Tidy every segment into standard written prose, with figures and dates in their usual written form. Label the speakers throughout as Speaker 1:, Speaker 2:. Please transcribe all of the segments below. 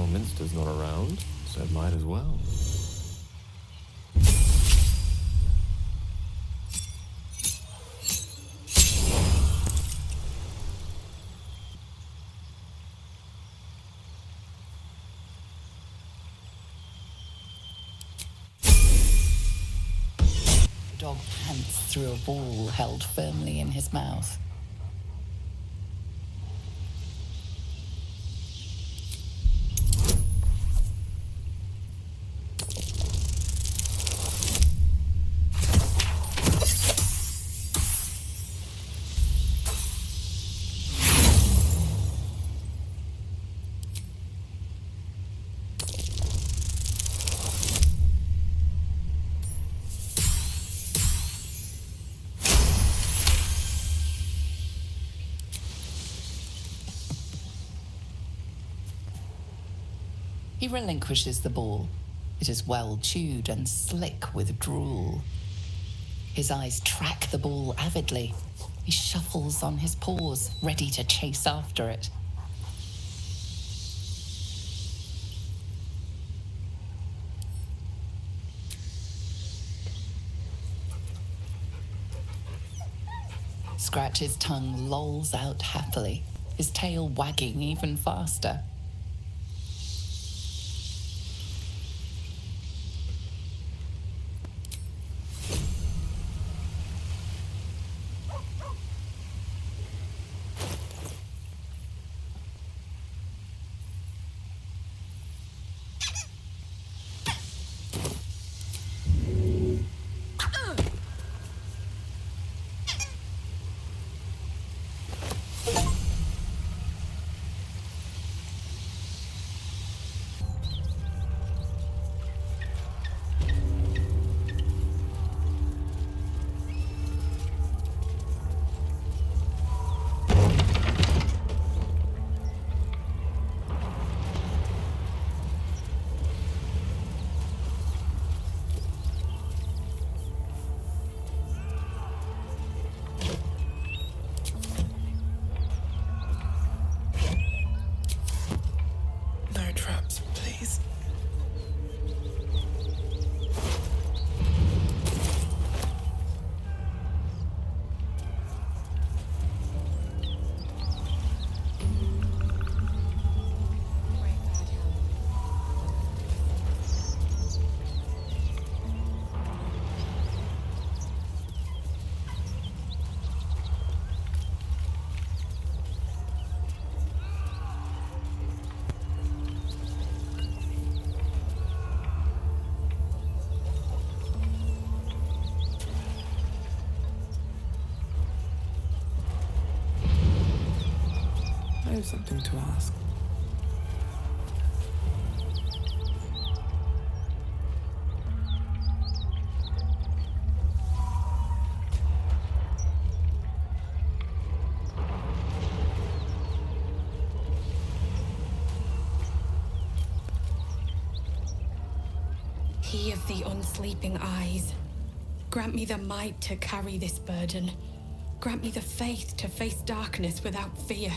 Speaker 1: Elminster's not around, so might as well.
Speaker 2: The dog pants through a ball held firmly in his mouth. He relinquishes the ball. It is well chewed and slick with drool. His eyes track the ball avidly. He shuffles on his paws, ready to chase after it. Scratch's tongue lolls out happily, his tail wagging even faster.
Speaker 3: I have something to ask.
Speaker 4: He of the unsleeping eyes, grant me the might to carry this burden. Grant me the faith to face darkness without fear.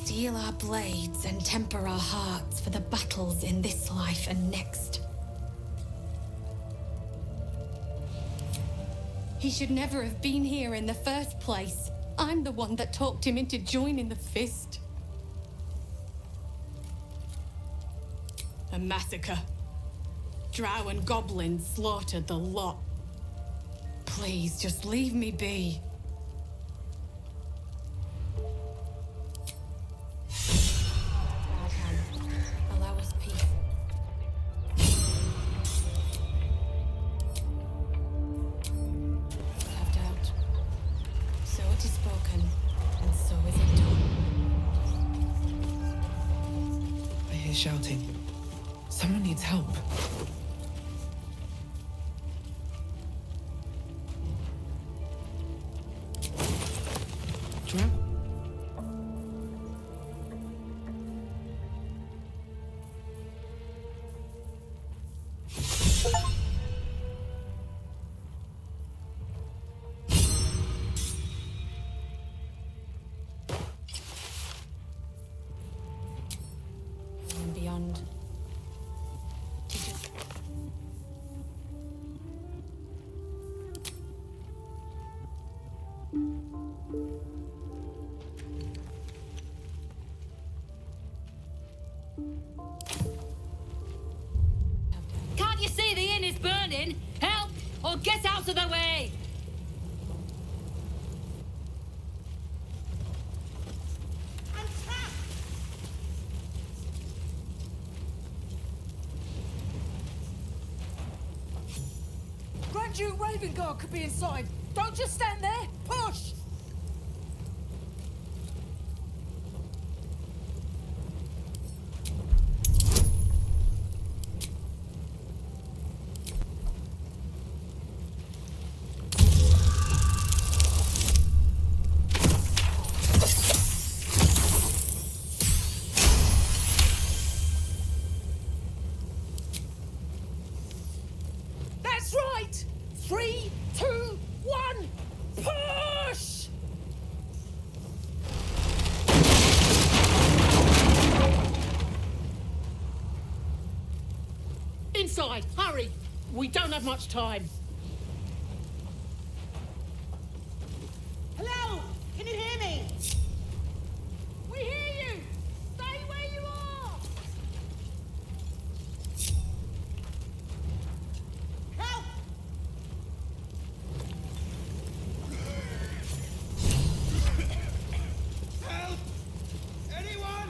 Speaker 4: Steel our blades and temper our hearts for the battles in this life and next. He should never have been here in the first place. I'm the one that talked him into joining the Fist. A massacre. Drow and goblins slaughtered the lot. Please, just leave me be. Allow us peace. Have doubt. So it is spoken, and so is it done.
Speaker 3: I hear shouting. Someone needs help. Drow?
Speaker 5: Out of the way!
Speaker 6: I'm trapped!
Speaker 7: Grand Duke Ravengard could be inside. Don't just stand there. Push! That's right! 3, 2, 1, push!
Speaker 5: Inside! Hurry! We don't have much time.
Speaker 6: Hello? Can you hear me?
Speaker 7: We hear you! Stay where you are!
Speaker 6: Help!
Speaker 8: Help! Anyone?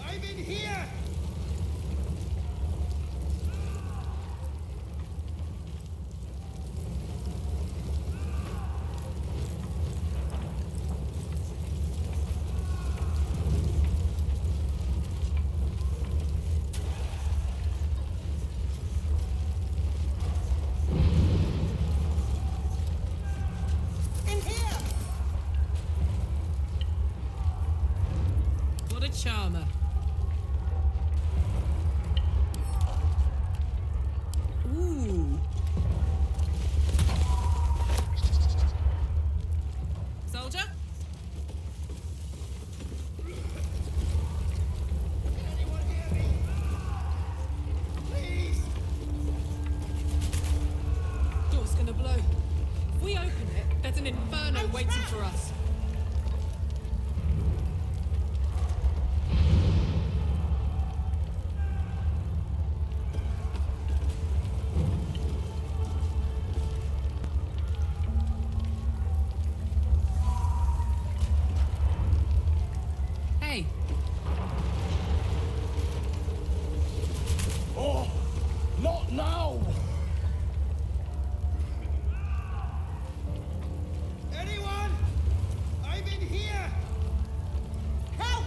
Speaker 8: I'm in here!
Speaker 6: In here!
Speaker 5: What a charmer. Ooh. Soldier?
Speaker 8: Anyone hear me? Please!
Speaker 3: Door's gonna blow. If we open it, there's an inferno
Speaker 6: I'm
Speaker 3: waiting
Speaker 6: trapped.
Speaker 3: for us.
Speaker 5: Hey,
Speaker 8: Oh! Not now! Anyone? I'm in here!
Speaker 6: Help!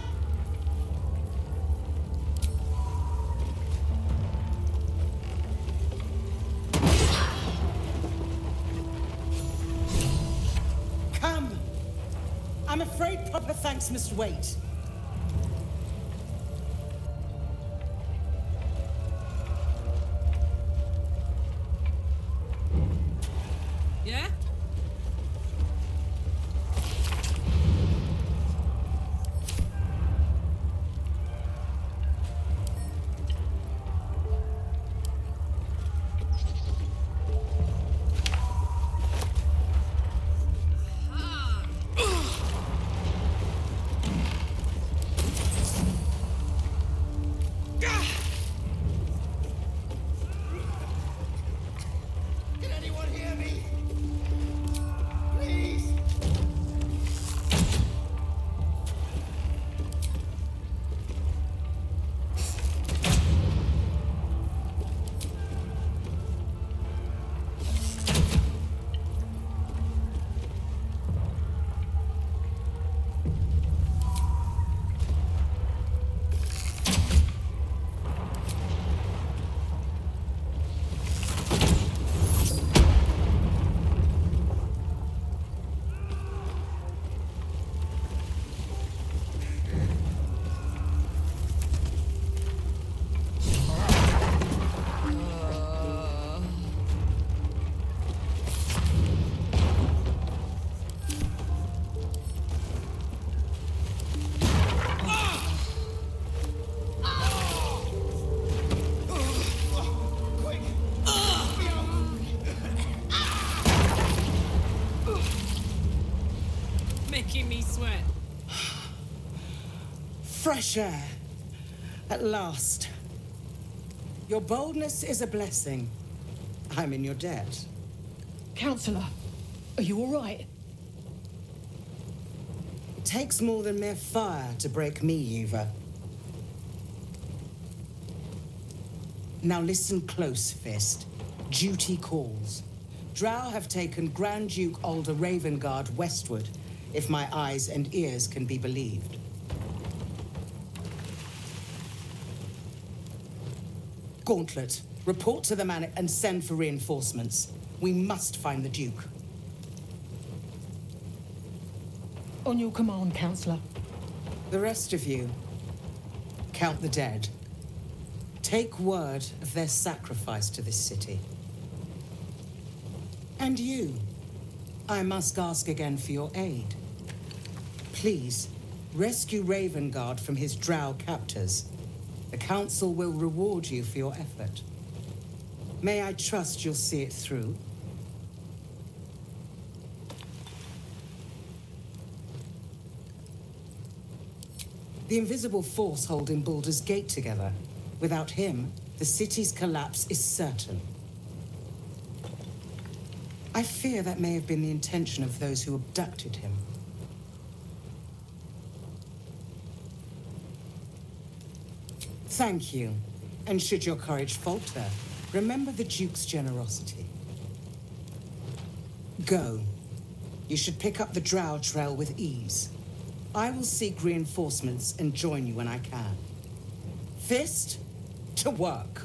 Speaker 6: Come. I'm afraid proper thanks must wait.
Speaker 5: yeah?
Speaker 8: Can anyone hear me? Please! Quick!
Speaker 5: Making me sweat.
Speaker 6: Fresh air. At last. Your boldness is a blessing. I'm in your debt.
Speaker 5: Counselor, are you all right?
Speaker 6: It takes more than mere fire to break me, Yuva. Now listen close, Fist. Duty calls. Drow have taken Grand Duke Alder Ravengard westward, if my eyes and ears can be believed. Gauntlet, report to the man and send for reinforcements. We must find the Duke.
Speaker 5: On your command, Counselor.
Speaker 6: The rest of you, count the dead. Take word of their sacrifice to this city. And you, I must ask again for your aid. Please, rescue Ravengard from his drow captors. The Council will reward you for your effort. May I trust you'll see it through? The invisible force holding Baldur's Gate together. Without him, the city's collapse is certain. I fear that may have been the intention of those who abducted him. Thank you. And should your courage falter, remember the Duke's generosity. Go. You should pick up the Drow trail with ease. I will seek reinforcements and join you when I can. Fist, to work.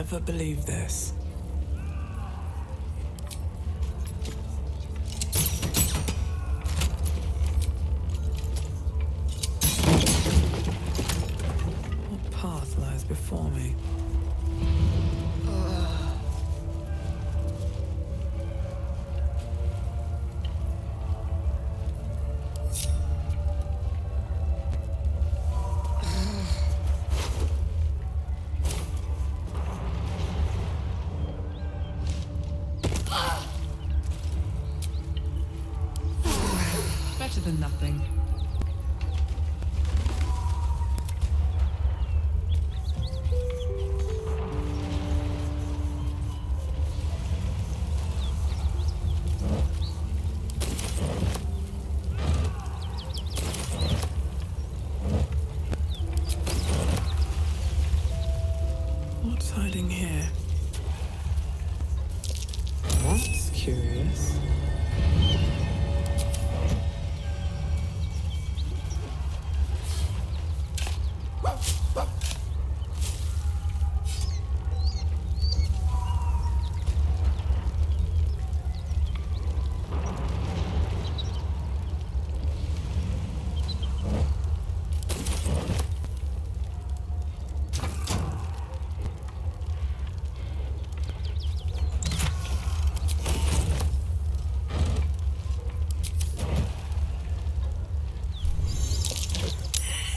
Speaker 9: ever believe this. What path lies before me?
Speaker 3: Better than nothing.
Speaker 9: What's hiding here? That's curious.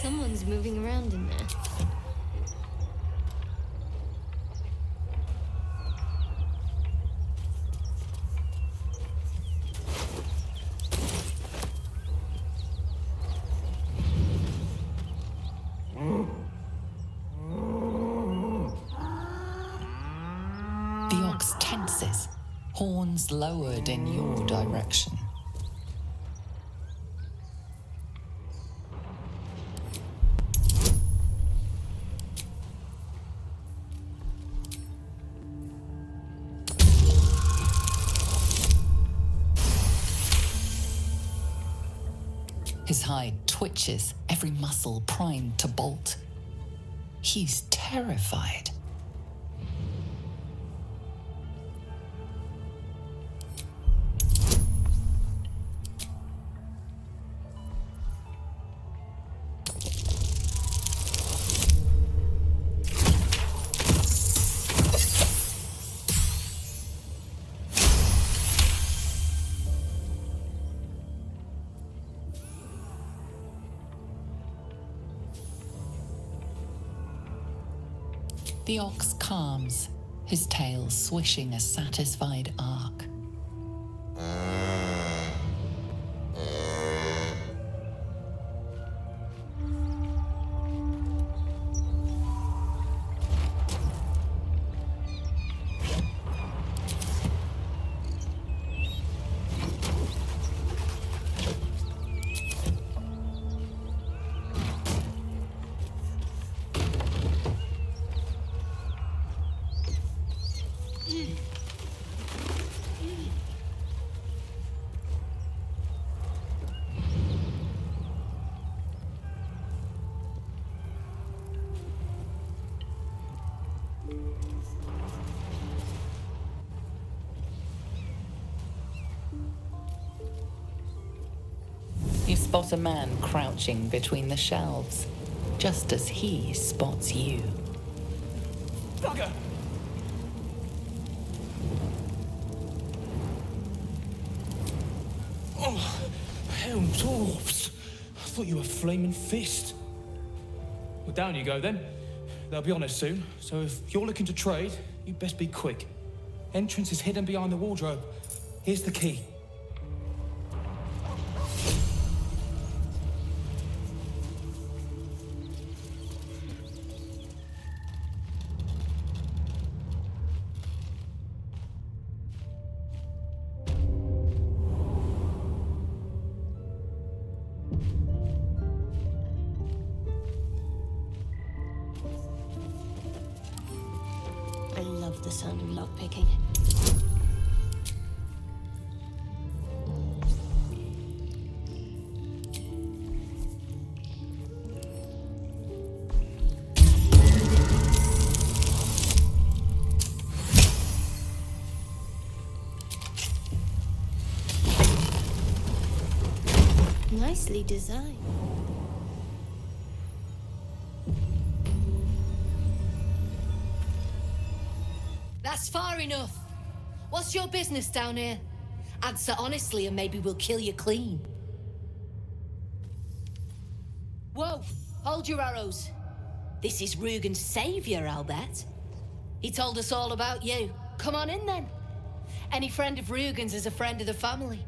Speaker 10: Someone's moving around in there.
Speaker 2: The ox tenses, horns lowered in your direction. His hide twitches, every muscle primed to bolt. He's terrified. The ox calms, his tail swishing a satisfied arc. You spot a man crouching between the shelves, just as he spots you.
Speaker 8: Bugger! Oh, hell, dwarfs! I thought you were flaming fist. Well, down you go then. They'll be on us soon, so if you're looking to trade, you best be quick. Entrance is hidden behind the wardrobe. Here's the key.
Speaker 10: I love the sound of lockpicking. Nicely designed.
Speaker 11: That's far enough. What's your business down here? Answer honestly and maybe we'll kill you clean. Whoa, hold your arrows. This is Rugen's savior, I'll bet. He told us all about you. Come on in then. Any friend of Rugen's is a friend of the family.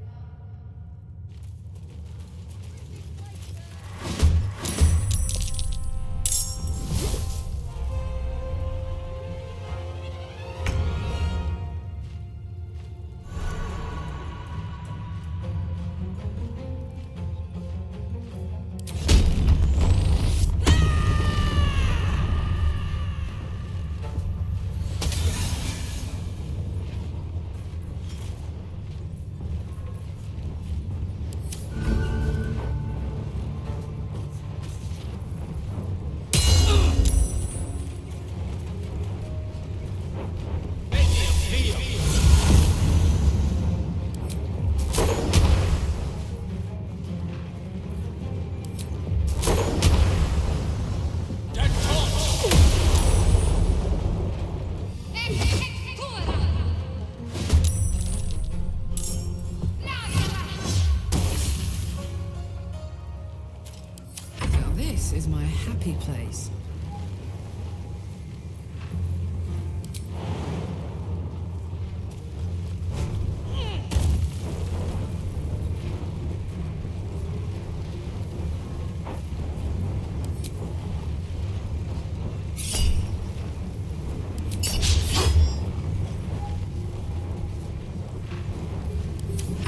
Speaker 3: This is my happy place.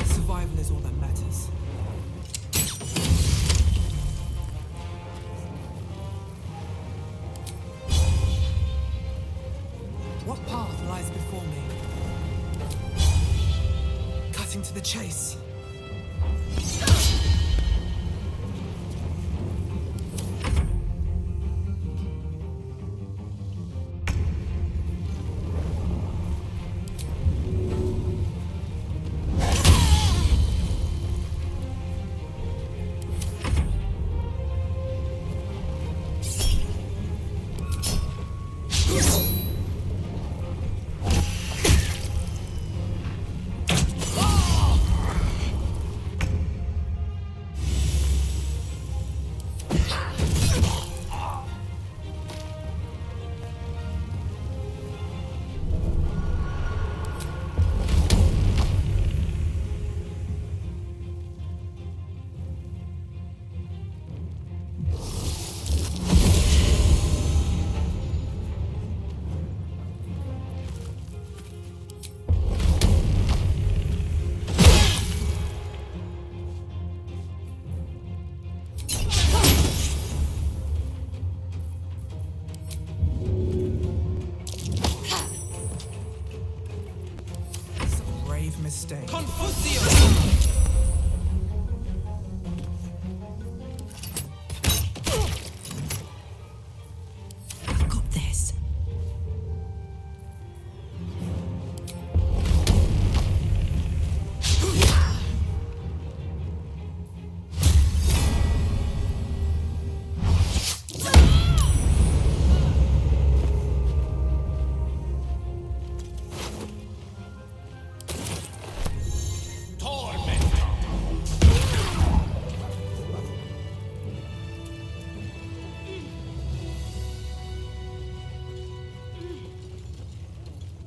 Speaker 9: Survival is all that matters. What path lies before me? Cutting to the chase. Mistake.
Speaker 3: Confucio! I've got this.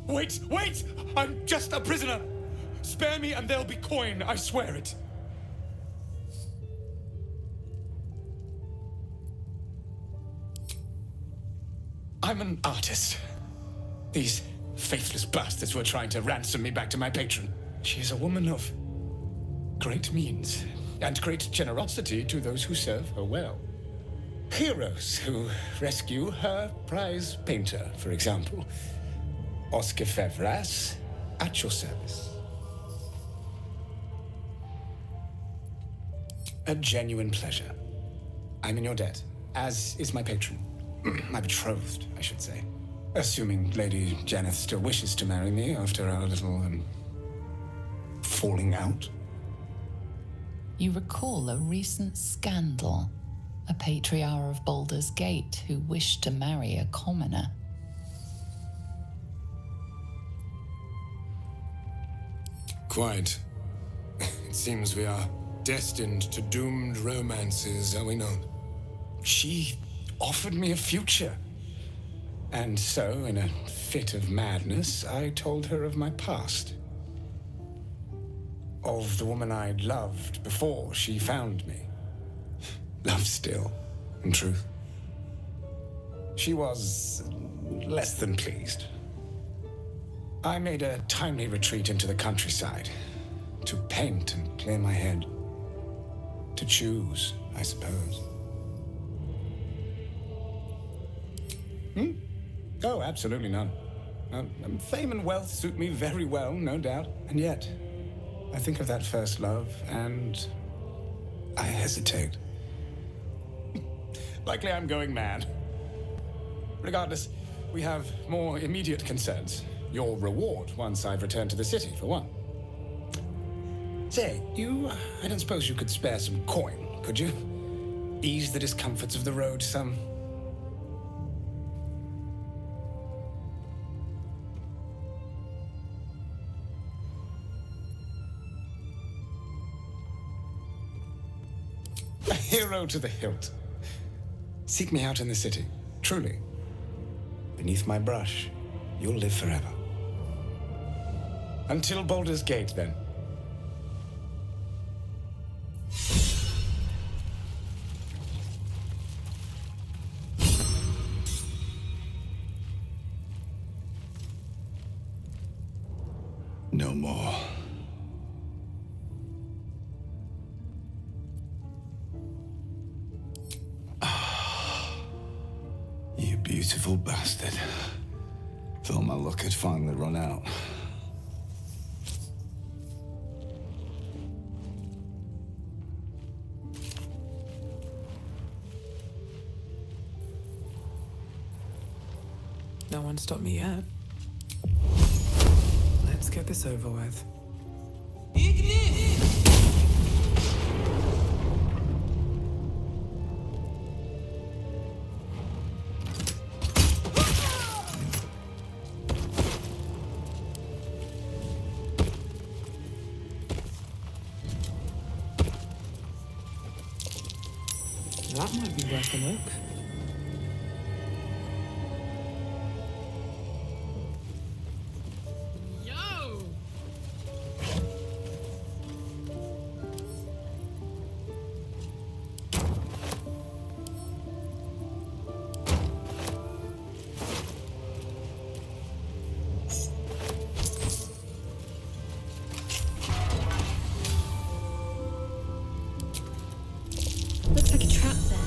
Speaker 8: Wait, wait! I'm just a prisoner! Spare me and there'll be coin, I swear it. I'm an artist. These faithless bastards were trying to ransom me back to my patron. She is a woman of great means and great generosity to those who serve her well. Heroes who rescue her prize painter, for example. Oscar Fevras, at your service. A genuine pleasure. I'm in your debt, as is my patron. My betrothed, I should say. Assuming Lady Janeth still wishes to marry me after our little, falling out.
Speaker 2: You recall a recent scandal, a patriarch of Baldur's Gate who wished to marry a commoner.
Speaker 12: Quite. It seems we are destined to doomed romances, are we not?
Speaker 13: She offered me a future. And so, in a fit of madness, I told her of my past. Of the woman I'd loved before she found me. Love still, in truth. She was less than pleased. I made a timely retreat into the countryside. To paint and clear my head. To choose, I suppose. Oh, absolutely none. Fame and wealth suit me very well, no doubt. And yet, I think of that first love, and I hesitate. Likely I'm going mad. Regardless, we have more immediate concerns. Your reward once I've returned to the city, for one. Say, I don't suppose you could spare some coin, could you? Ease the discomforts of the road some. A hero to the hilt. Seek me out in the city, truly. Beneath my brush, you'll live forever. Until Baldur's Gate, then. No more. You beautiful bastard. Thought my luck had finally run out.
Speaker 9: No one stopped me yet. Let's get this over with. That might be worth a look.
Speaker 4: Looks like a trap there.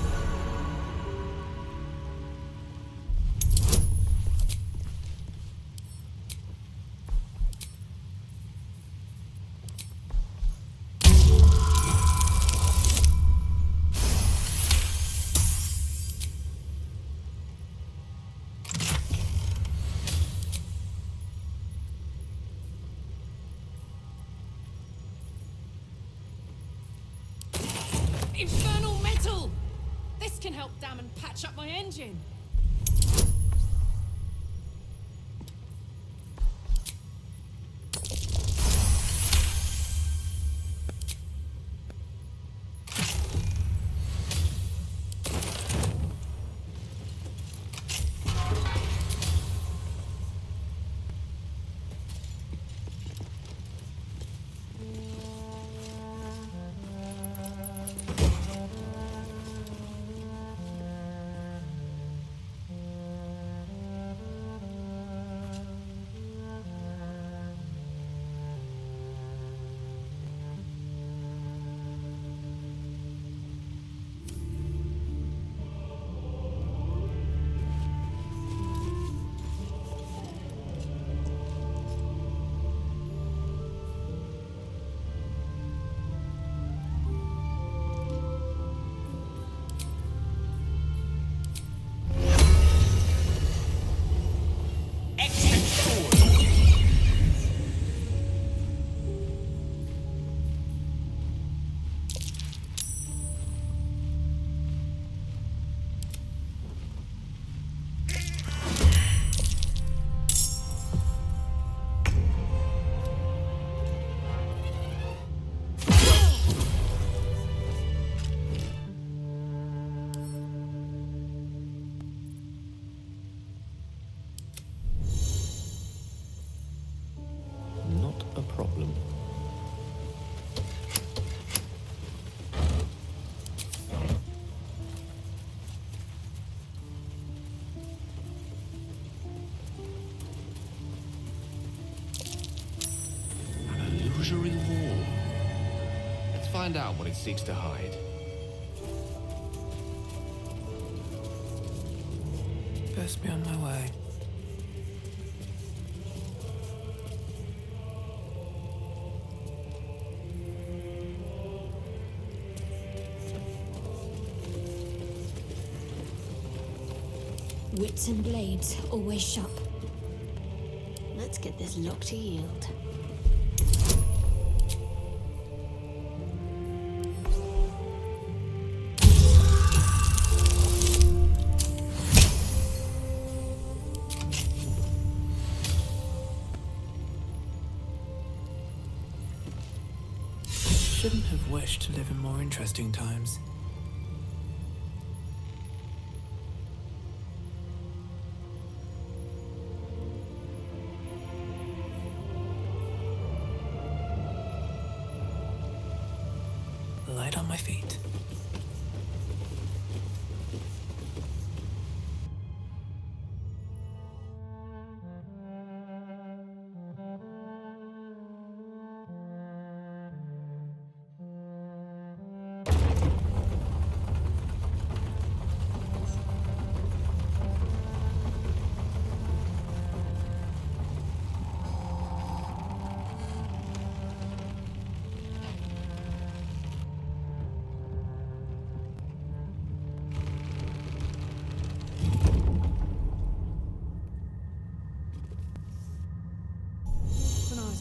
Speaker 3: Infernal metal! This can help dam and patch up my engine.
Speaker 1: find out what it seeks to hide.
Speaker 9: Best be on my way.
Speaker 10: Wits and blades, always sharp. Let's get this lock to yield.
Speaker 9: Shouldn't have wished to live in more interesting times. Light on my feet.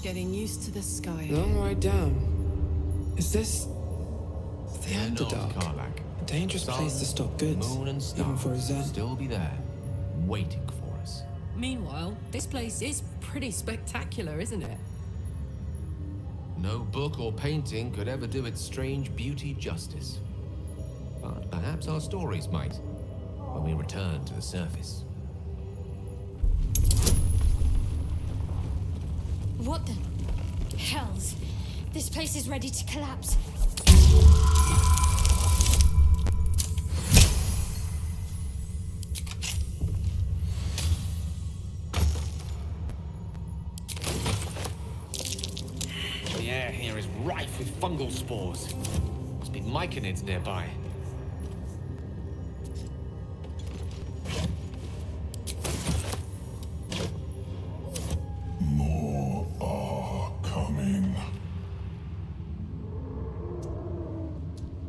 Speaker 3: Getting used to the sky.
Speaker 9: Long ride down. Is this the Underdark?
Speaker 1: Karlach.
Speaker 9: A dangerous
Speaker 1: Sun,
Speaker 9: place to stop goods,
Speaker 1: moon and
Speaker 9: even for a
Speaker 1: stars
Speaker 9: Zen.
Speaker 1: still be there, waiting for us.
Speaker 3: Meanwhile, this place is pretty spectacular, isn't it?
Speaker 1: No book or painting could ever do its strange beauty justice. But perhaps our stories might, when we return to the surface.
Speaker 10: What the hells? This place is ready to collapse.
Speaker 1: The air here is rife with fungal spores. Must be myconids nearby.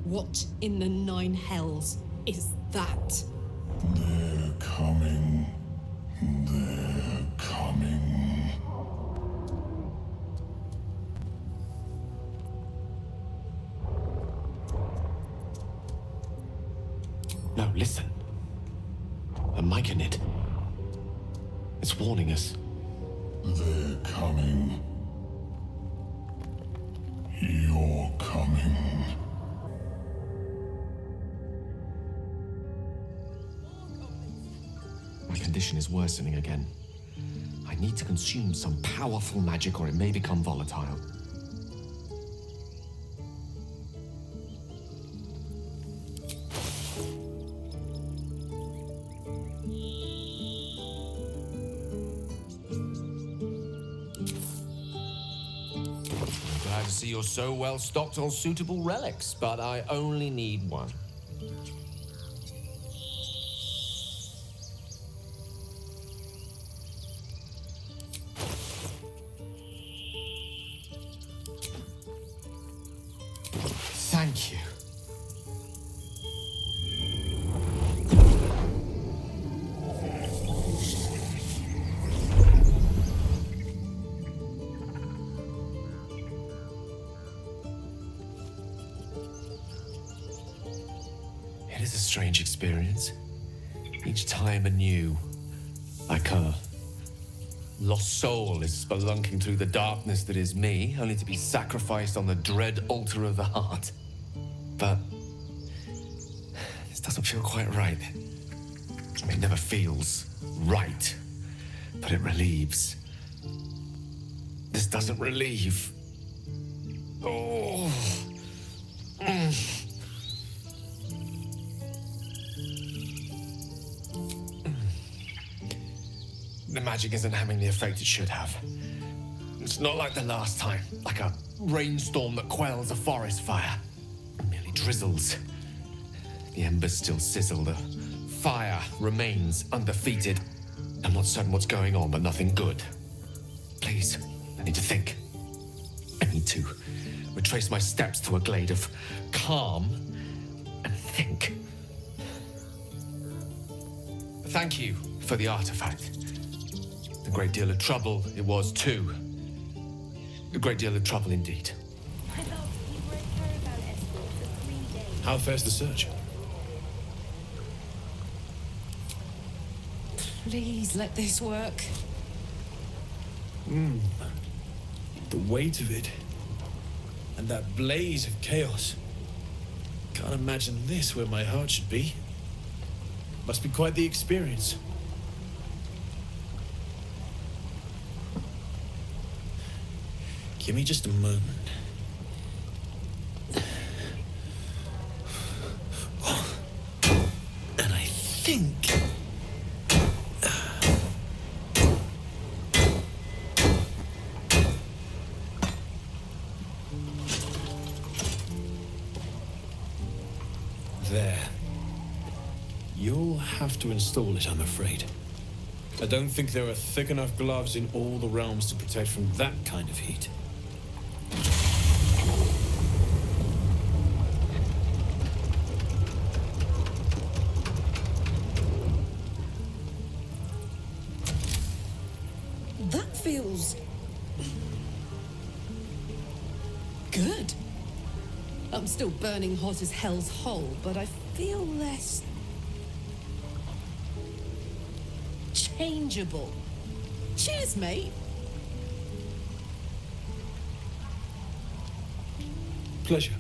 Speaker 3: What in the nine hells is that?
Speaker 14: They're coming. They're coming.
Speaker 1: No, listen. A myconid. It's warning us.
Speaker 14: They're coming. You're coming.
Speaker 1: My condition is worsening again. I need to consume some powerful magic or it may become volatile. I'm glad to see you're so well stocked on suitable relics, but I only need one. Thank you. It is a strange experience. Each time anew, like a lost soul is spelunking through the darkness that is me, only to be sacrificed on the dread altar of the heart. But this doesn't feel quite right. It never feels right, but it relieves. This doesn't relieve. Oh. The magic isn't having the effect it should have. It's not like the last time, like a rainstorm that quells a forest fire. It merely drizzles. The embers still sizzle, the fire remains undefeated. I'm not certain what's going on, but nothing good. Please, I need to think. I need to retrace my steps to a glade of calm and think. Thank you for the artifact. A great deal of trouble it was too. A great deal of trouble indeed.
Speaker 8: How fares the search?
Speaker 3: Please let this work.
Speaker 8: The weight of it. And that blaze of chaos. Can't imagine this where my heart should be. Must be quite the experience. Give me just a moment. And I think... There. You'll have to install it, I'm afraid. I don't think there are thick enough gloves in all the realms to protect from that kind of heat.
Speaker 3: That feels... good. I'm still burning hot as hell's hole, but I feel less... changeable. Cheers, mate.
Speaker 8: Pleasure.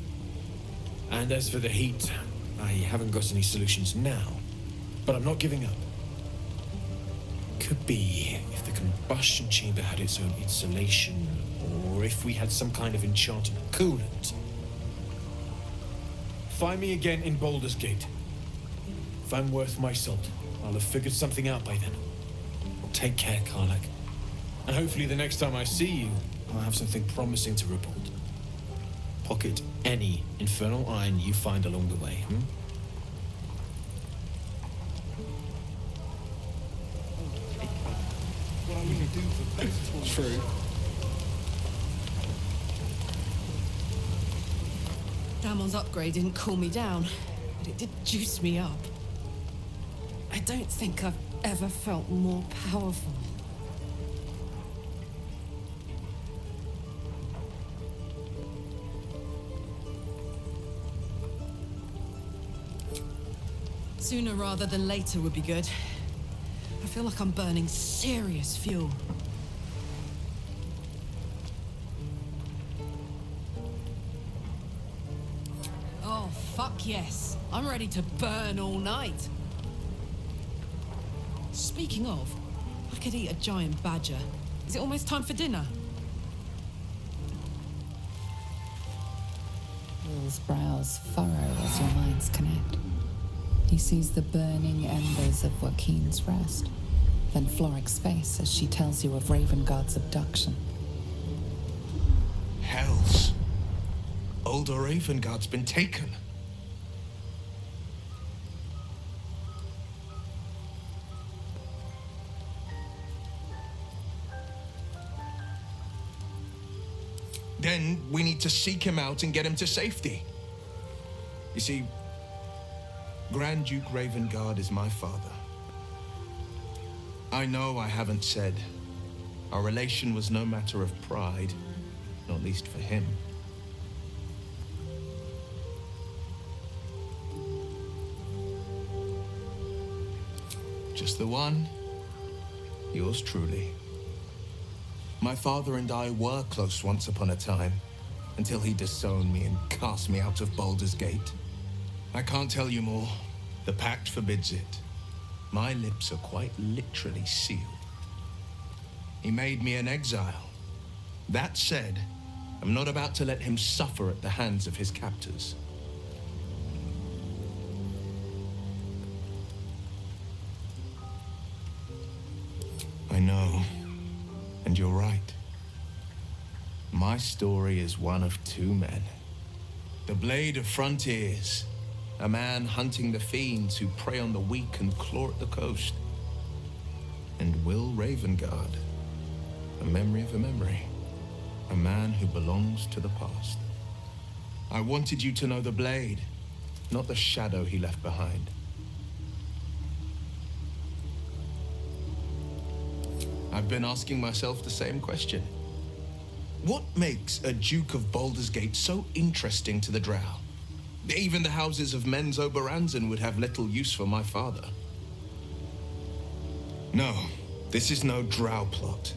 Speaker 8: And as for the heat, I haven't got any solutions now, but I'm not giving up. Could be if the combustion chamber had its own insulation, or if we had some kind of enchanted coolant. Find me again in Baldur's Gate. If I'm worth my salt, I'll have figured something out by then. Take care, Karlak. And hopefully the next time I see you, I'll have something promising to report. Pocket any infernal iron you find along the way,
Speaker 9: True.
Speaker 3: Damon's upgrade didn't cool me down, but it did juice me up. I don't think I've ever felt more powerful. Sooner rather than later would be good. I feel like I'm burning serious fuel. Oh, fuck yes. I'm ready to burn all night. Speaking of, I could eat a giant badger. Is it almost time for dinner?
Speaker 2: Will's brows furrow as your minds connect. He sees the burning embers of Waukeen's rest, then Floric's face as she tells you of Ravengard's abduction.
Speaker 15: Hells. Older Ravengard's been taken. Then we need to seek him out and get him to safety. You see, Grand Duke Ravengard is my father. I know I haven't said. Our relation was no matter of pride, not least for him. Just the one, yours truly. My father and I were close once upon a time, until he disowned me and cast me out of Baldur's Gate. I can't tell you more. The pact forbids it. My lips are quite literally sealed. He made me an exile. That said, I'm not about to let him suffer at the hands of his captors. I know, and you're right. My story is one of two men. The Blade of Frontiers, a man hunting the fiends who prey on the weak and claw at the coast. And Will Ravengard, a memory of a memory, a man who belongs to the past. I wanted you to know the Blade, not the shadow he left behind. I've been asking myself the same question. What makes a Duke of Baldur's Gate so interesting to the Drow? Even the houses of Men's Oberanzen would have little use for my father. No, this is no Drow plot.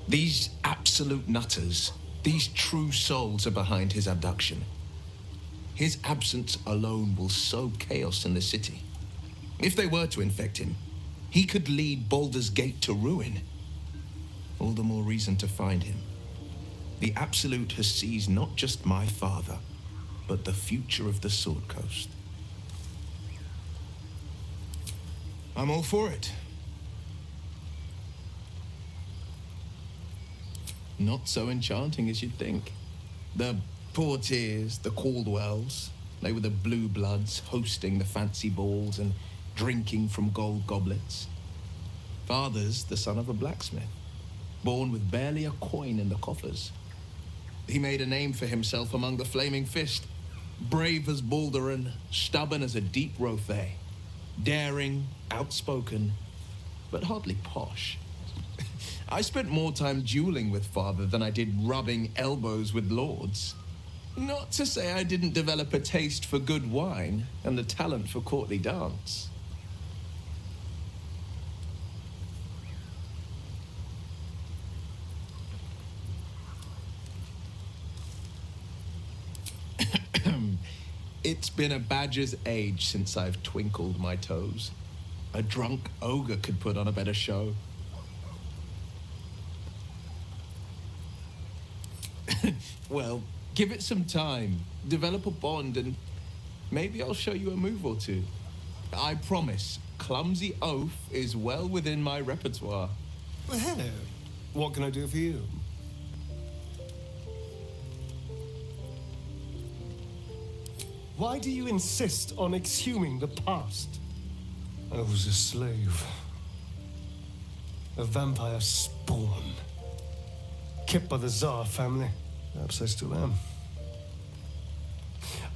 Speaker 15: These absolute nutters, these true souls are behind his abduction. His absence alone will sow chaos in the city. If they were to infect him, he could lead Baldur's Gate to ruin. All the more reason to find him. The Absolute has seized not just my father, but the future of the Sword Coast. I'm all for it. Not so enchanting as you'd think. The Portiers, the Caldwells, they were the blue bloods hosting the fancy balls and drinking from gold goblets. Father's the son of a blacksmith, born with barely a coin in the coffers. He made a name for himself among the Flaming Fist, brave as Baldur and stubborn as a deep Rothay, daring, outspoken, but hardly posh. I spent more time dueling with father than I did rubbing elbows with lords. Not to say I didn't develop a taste for good wine and the talent for courtly dance. It's been a badger's age since I've twinkled my toes. A drunk ogre could put on a better show. Well, give it some time, develop a bond, and maybe I'll show you a move or two. I promise, clumsy oath is well within my repertoire.
Speaker 16: Well, hello. What can I do for you? Why do you insist on exhuming the past? I was a slave. A vampire spawn. Kept by the Tsar family. Perhaps I still am.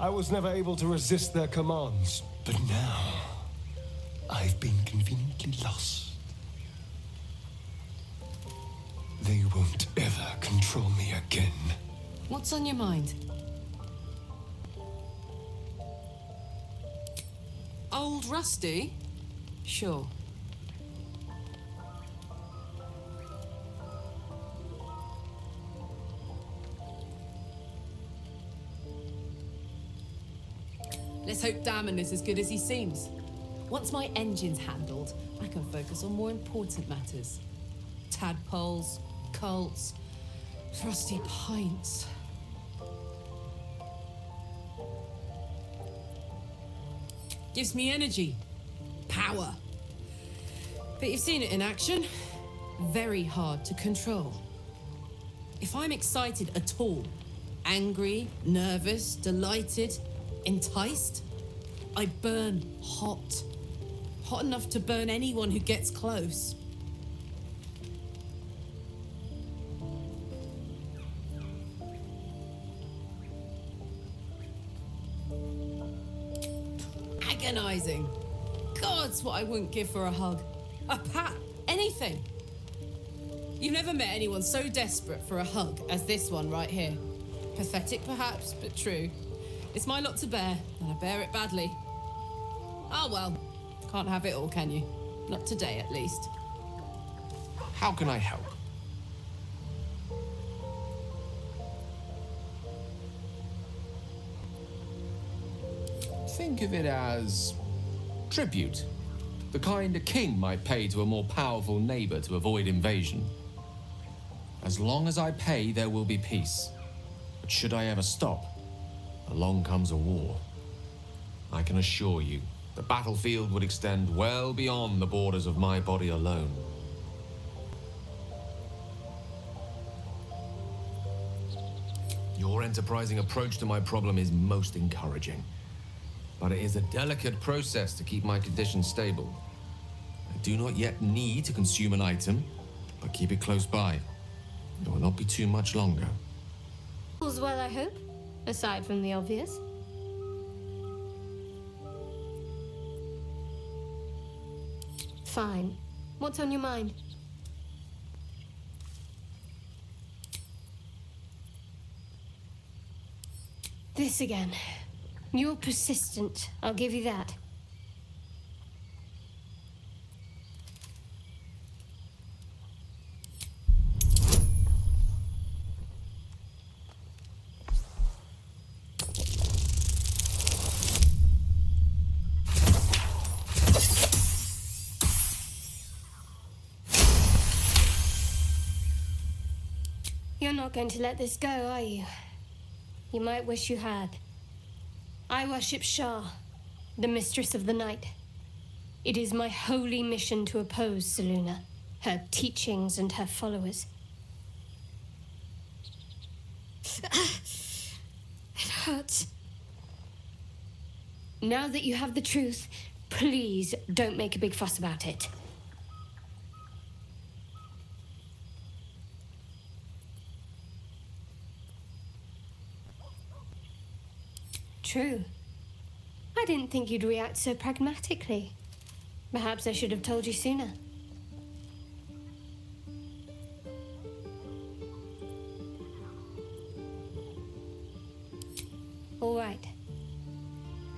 Speaker 16: I was never able to resist their commands, but now I've been conveniently lost. They won't ever control me again.
Speaker 3: What's on your mind? Old Rusty? Sure. Let's hope Damon is as good as he seems. Once my engine's handled, I can focus on more important matters. Tadpoles, cults, rusty pints. Gives me energy, power. But you've seen it in action. Very hard to control. If I'm excited at all, angry, nervous, delighted, enticed, I burn hot. Hot enough to burn anyone who gets close. Agonizing. God's what I wouldn't give for a hug. A pat. Anything. You've never met anyone so desperate for a hug as this one right here. Pathetic perhaps, but true. It's my lot to bear, and I bear it badly. Oh well, can't have it all, can you? Not today, at least.
Speaker 1: How can I help? Think of it as tribute. The kind a king might pay to a more powerful neighbor to avoid invasion. As long as I pay, there will be peace. But should I ever stop, along comes a war. I can assure you, the battlefield would extend well beyond the borders of my body alone. Your enterprising approach to my problem is most encouraging. But it is a delicate process to keep my condition stable. I do not yet need to consume an item, but keep it close by. It will not be too much longer.
Speaker 10: All's well, I hope, aside from the obvious. Fine. What's on your mind? This again. You're persistent, I'll give you that. You're not going to let this go, are you? You might wish you had. I worship Shah, the mistress of the night. It is my holy mission to oppose Selûne, her teachings and her followers. It hurts. Now that you have the truth, please don't make a big fuss about it. True. I didn't think you'd react so pragmatically. Perhaps I should have told you sooner. All right.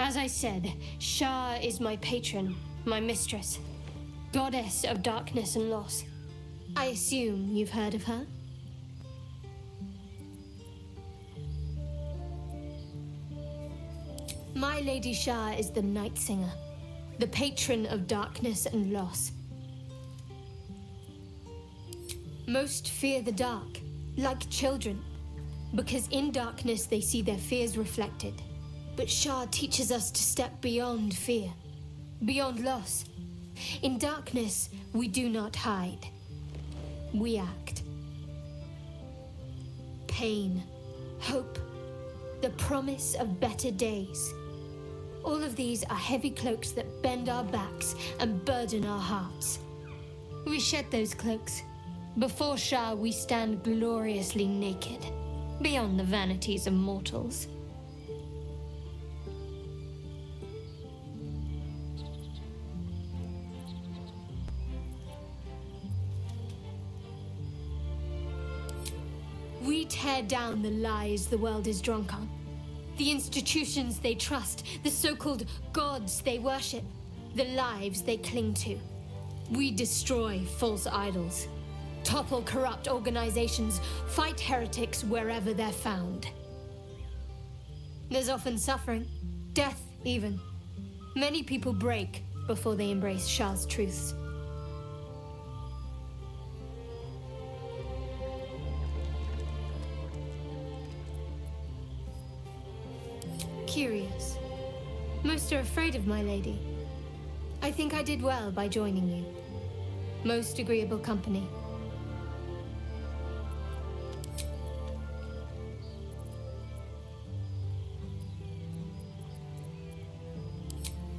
Speaker 10: As I said, Shah is my patron, my mistress, goddess of darkness and loss. I assume you've heard of her? My Lady Shah is the Night Singer, the patron of darkness and loss. Most fear the dark, like children, because in darkness they see their fears reflected. But Shah teaches us to step beyond fear, beyond loss. In darkness, we do not hide. We act. Pain, hope, the promise of better days. All of these are heavy cloaks that bend our backs and burden our hearts. We shed those cloaks. Before Shah, we stand gloriously naked, beyond the vanities of mortals. We tear down the lies the world is drunk on. The institutions they trust, the so-called gods they worship, the lives they cling to. We destroy false idols, topple corrupt organizations, fight heretics wherever they're found. There's often suffering, death even. Many people break before they embrace Shah's truths. Curious. Most are afraid of my lady. I think I did well by joining you. Most agreeable company.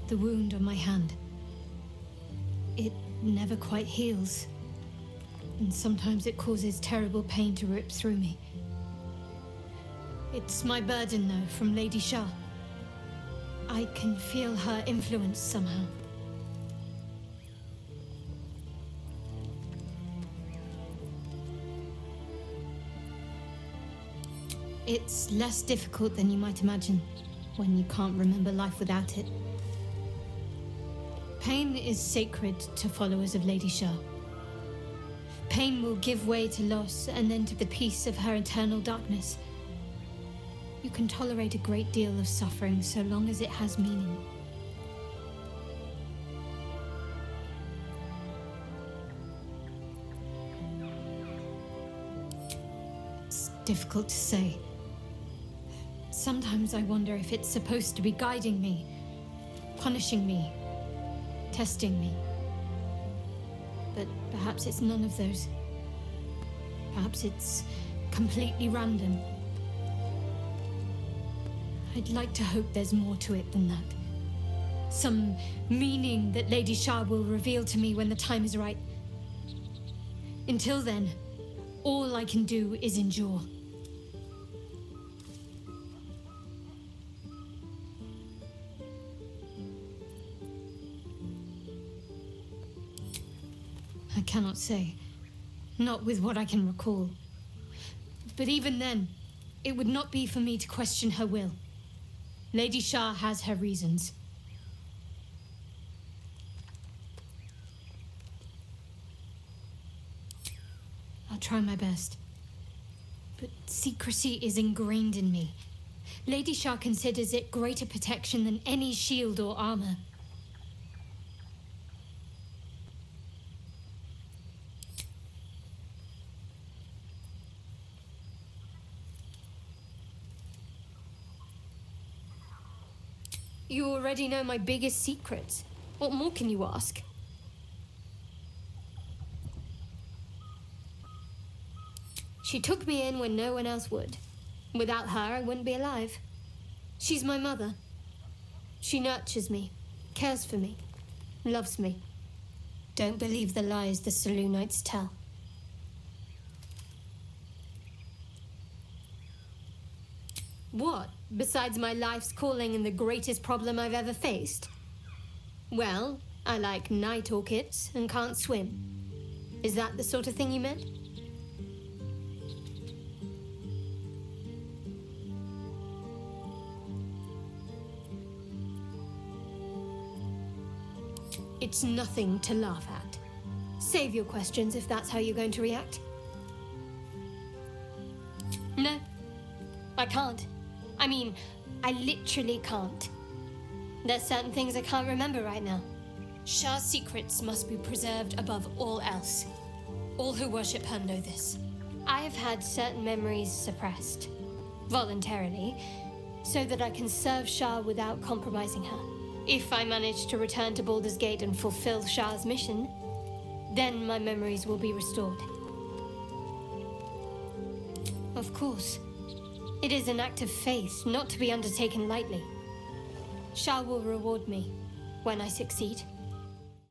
Speaker 10: The wound on my hand. It never quite heals. And sometimes it causes terrible pain to rip through me. It's my burden, though, from Lady Shah. I can feel her influence somehow. It's less difficult than you might imagine when you can't remember life without it. Pain is sacred to followers of Lady Shah. Pain will give way to loss and then to the peace of her eternal darkness. You can tolerate a great deal of suffering so long as it has meaning. It's difficult to say. Sometimes I wonder if it's supposed to be guiding me, punishing me, testing me. But perhaps it's none of those. Perhaps it's completely random. I'd like to hope there's more to it than that. Some meaning that Lady Shah will reveal to me when the time is right. Until then, all I can do is endure. I cannot say. Not with what I can recall. But even then, it would not be for me to question her will. Lady Shah has her reasons. I'll try my best. But secrecy is ingrained in me. Lady Shah considers it greater protection than any shield or armor. You already know my biggest secrets. What more can you ask? She took me in when no one else would. Without her, I wouldn't be alive. She's my mother. She nurtures me, cares for me, loves me. Don't believe the lies the Selûnites tell. What, besides my life's calling and the greatest problem I've ever faced? Well, I like night orchids and can't swim. Is that the sort of thing you meant? It's nothing to laugh at. Save your questions if that's how you're going to react. No, I can't. I mean, I literally can't. There's certain things I can't remember right now. Shah's secrets must be preserved above all else. All who worship her know this. I have had certain memories suppressed, voluntarily, so that I can serve Shah without compromising her. If I manage to return to Baldur's Gate and fulfill Shah's mission, then my memories will be restored. Of course. It is an act of faith, not to be undertaken lightly. Shah will reward me when I succeed.